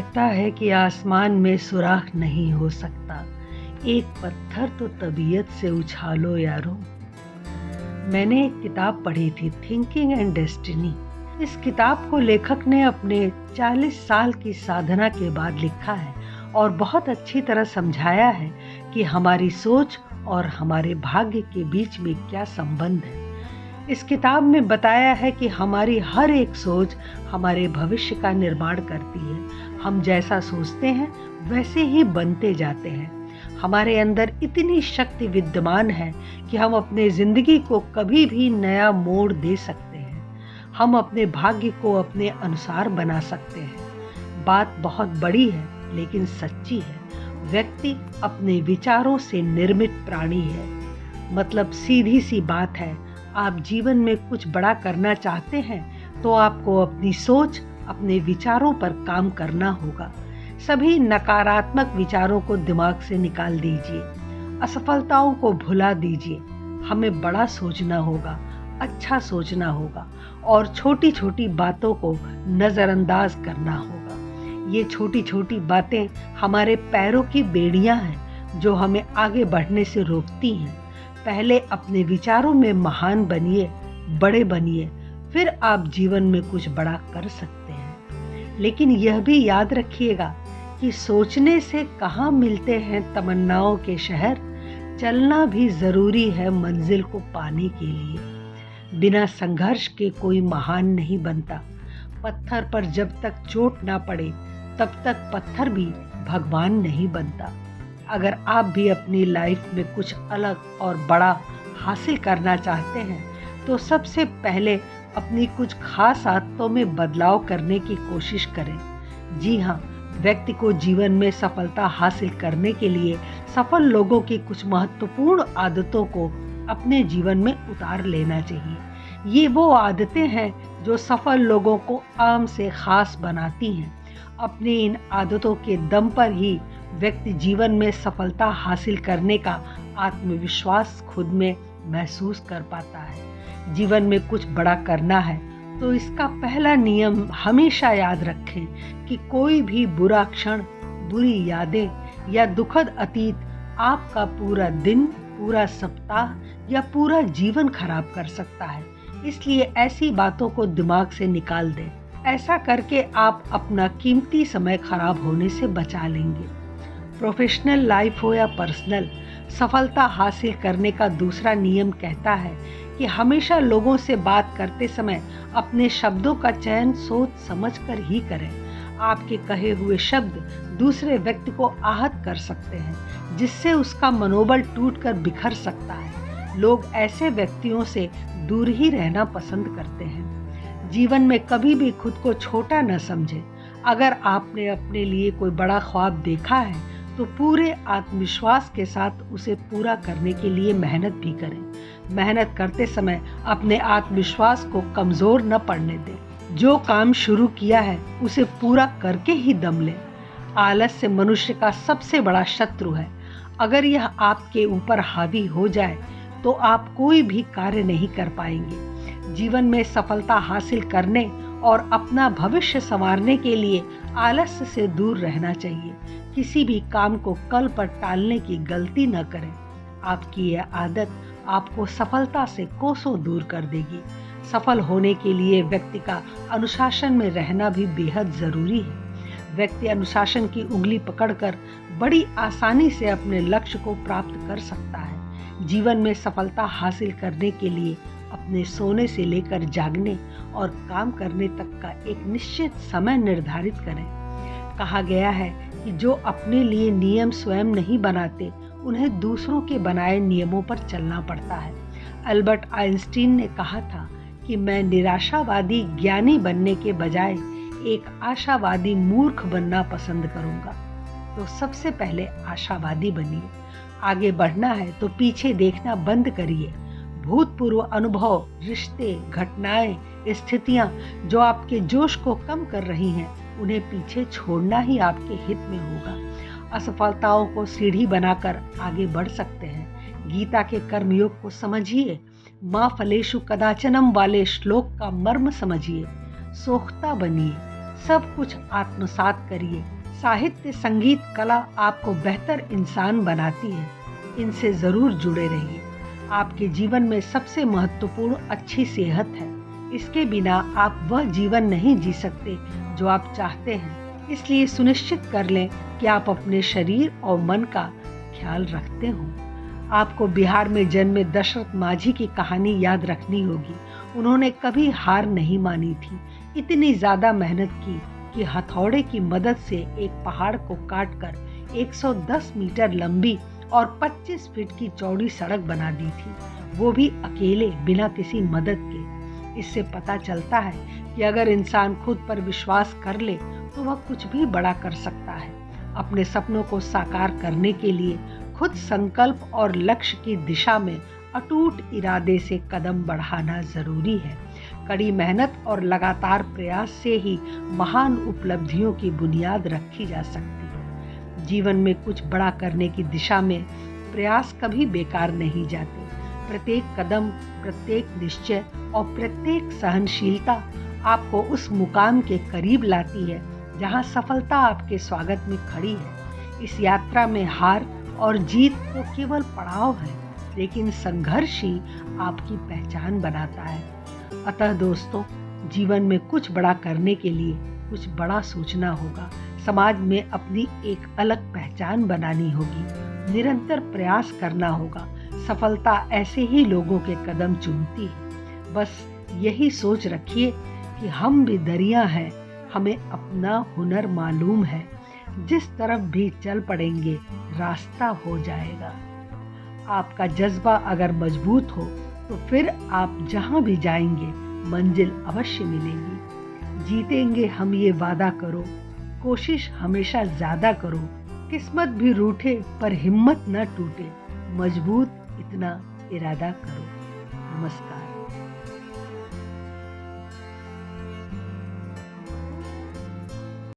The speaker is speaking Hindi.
कहता है कि आसमान में सुराख नहीं हो सकता, एक पत्थर तो तबीयत से उछालो यारो। मैंने एक किताब पढ़ी थी, थिंकिंग एंड डेस्टिनी। इस किताब को लेखक ने अपने 40 साल की साधना के बाद लिखा है और बहुत अच्छी तरह समझाया है कि हमारी सोच और हमारे भाग्य के बीच में क्या संबंध है। इस किताब में बताया है कि हमारी हर एक सोच हमारे भविष्य का निर्माण करती है। हम जैसा सोचते हैं वैसे ही बनते जाते हैं। हमारे अंदर इतनी शक्ति विद्यमान है कि हम अपने जिंदगी को कभी भी नया मोड़ दे सकते हैं। हम अपने भाग्य को अपने अनुसार बना सकते हैं। बात बहुत बड़ी है लेकिन सच्ची है। व्यक्ति अपने विचारों से निर्मित प्राणी है। मतलब सीधी सी बात है, आप जीवन में कुछ बड़ा करना चाहते हैं तो आपको अपनी सोच, अपने विचारों पर काम करना होगा। सभी नकारात्मक विचारों को दिमाग से निकाल दीजिए, असफलताओं को भुला दीजिए। हमें बड़ा सोचना होगा, अच्छा सोचना होगा और छोटी छोटी बातों को नज़रअंदाज करना होगा। ये छोटी छोटी बातें हमारे पैरों की बेड़ियां हैं जो हमें आगे बढ़ने से रोकती हैं। पहले अपने विचारों में महान बनिए, बड़े बनिए, फिर आप जीवन में कुछ बड़ा कर सकते हैं। लेकिन यह भी याद रखिएगा कि सोचने से कहाँ मिलते हैं तमन्नाओं के शहर। चलना भी जरूरी है मंजिल को पाने के लिए। बिना संघर्ष के कोई महान नहीं बनता। पत्थर पर जब तक चोट ना पड़े तब तक पत्थर भी भगवान नहीं बनता। अगर आप भी अपनी लाइफ में कुछ अलग और बड़ा हासिल करना चाहते हैं तो सबसे पहले अपनी कुछ खास आदतों में बदलाव करने की कोशिश करें। जी हाँ, व्यक्ति को जीवन में सफलता हासिल करने के लिए सफल लोगों की कुछ महत्वपूर्ण आदतों को अपने जीवन में उतार लेना चाहिए। ये वो आदतें हैं जो सफल लोगों को आम से खास बनाती हैं। अपनी इन आदतों के दम पर ही व्यक्ति जीवन में सफलता हासिल करने का आत्मविश्वास खुद में महसूस कर पाता है। जीवन में कुछ बड़ा करना है तो इसका पहला नियम हमेशा याद रखें कि कोई भी बुरा क्षण, बुरी यादें या दुखद अतीत आपका पूरा दिन, पूरा सप्ताह या पूरा जीवन खराब कर सकता है। इसलिए ऐसी बातों को दिमाग से निकाल दें। ऐसा करके आप अपना कीमती समय खराब होने से बचा लेंगे। प्रोफेशनल लाइफ हो या पर्सनल, सफलता हासिल करने का दूसरा नियम कहता है कि हमेशा लोगों से बात करते समय अपने शब्दों का चयन सोच समझ कर ही करें। आपके कहे हुए शब्द दूसरे व्यक्ति को आहत कर सकते हैं, जिससे उसका मनोबल टूटकर बिखर सकता है। लोग ऐसे व्यक्तियों से दूर ही रहना पसंद करते हैं। जीवन में कभी भी खुद को छोटा न समझें। अगर आपने अपने लिए कोई बड़ा ख्वाब देखा है तो पूरे आत्मविश्वास के साथ उसे पूरा करने के लिए मेहनत भी करें। मेहनत करते समय अपने आत्मविश्वास को कमज़ोर न पड़ने दें। जो काम शुरू किया है उसे पूरा करके ही दम लें। आलस्य मनुष्य का सबसे बड़ा शत्रु है। अगर यह आपके ऊपर हावी हो जाए तो आप कोई भी कार्य नहीं कर पाएंगे। जीवन में सफलता हासिल करने और अपना भविष्य संवारने के लिए आलस्य से दूर रहना चाहिए। किसी भी काम को कल पर टालने की गलती न करें। आपकी यह आदत आपको सफलता से कोसों दूर कर देगी। सफल होने के लिए व्यक्ति का अनुशासन में रहना भी बेहद जरूरी है। व्यक्ति अनुशासन की उंगली पकड़कर बड़ी आसानी से अपने लक्ष्य को प्राप्त कर सकता है। जीवन में सफलता हासिल करने के लिए अपने सोने से लेकर जागने और काम करने तक का एक निश्चित समय निर्धारित करें। कहा गया है कि जो अपने लिए नियम स्वयं नहीं बनाते उन्हें दूसरों के बनाए नियमों पर चलना पड़ता है। अल्बर्ट आइंस्टीन ने कहा था कि मैं निराशावादी ज्ञानी बनने के बजाय एक आशावादी मूर्ख बनना पसंद करूंगा। तो सबसे पहले आशावादी बनिए। आगे बढ़ना है तो पीछे देखना बंद करिए। भूतपूर्व अनुभव, रिश्ते, घटनाएं, स्थितियां जो आपके जोश को कम कर रही हैं उन्हें पीछे छोड़ना ही आपके हित में होगा। असफलताओं को सीढ़ी बनाकर आगे बढ़ सकते हैं। गीता के कर्मयोग को समझिए। माँ फलेषु कदाचनम वाले श्लोक का मर्म समझिए। सोखता बनिए। सब कुछ आत्मसात करिए। साहित्य, संगीत, कला आपको बेहतर इंसान बनाती है। इनसे ज़रूर जुड़े रहिए। आपके जीवन में सबसे महत्वपूर्ण अच्छी सेहत है। इसके बिना आप वह जीवन नहीं जी सकते जो आप चाहते हैं। इसलिए सुनिश्चित कर लें कि आप अपने शरीर और मन का ख्याल रखते हो। आपको बिहार में जन्मे दशरथ माझी की कहानी याद रखनी होगी। उन्होंने कभी हार नहीं मानी थी। इतनी ज़्यादा मेहनत की कि हथौड़े की मदद से एक पहाड़ को काटकर 110 मीटर लंबी और 25 फीट की चौड़ी सड़क बना दी थी, वो भी अकेले, बिना किसी मदद के। इससे पता चलता है कि अगर इंसान खुद पर विश्वास कर ले तो वह कुछ भी बड़ा कर सकता है। अपने सपनों को साकार करने के लिए खुद संकल्प और लक्ष्य की दिशा में अटूट इरादे से कदम बढ़ाना जरूरी है। कड़ी मेहनत और लगातार प्रयास से ही महान उपलब्धियों की बुनियाद रखी जा सकती है। जीवन में कुछ बड़ा करने की दिशा में प्रयास कभी बेकार नहीं जाते। प्रत्येक कदम, प्रत्येक निश्चय और प्रत्येक सहनशीलता आपको उस मुकाम के करीब लाती है जहां सफलता आपके स्वागत में खड़ी है। इस यात्रा में हार और जीत तो केवल पड़ाव है, लेकिन संघर्ष ही आपकी पहचान बनाता है। अतः दोस्तों, जीवन में कुछ बड़ा करने के लिए कुछ बड़ा सोचना होगा। समाज में अपनी एक अलग पहचान बनानी होगी। निरंतर प्रयास करना होगा। सफलता ऐसे ही लोगों के कदम चूमती है। बस यही सोच रखिए कि हम भी दरिया हैं, हमें अपना हुनर मालूम है। जिस तरफ भी चल पड़ेंगे रास्ता हो जाएगा। आपका जज्बा अगर मजबूत हो तो फिर आप जहां भी जाएंगे मंजिल अवश्य मिलेगी। जीतेंगे हम, ये वादा करो। कोशिश हमेशा ज्यादा करो। किस्मत भी रूठे पर हिम्मत न टूटे। मजबूत इतना इरादा करो। नमस्कार।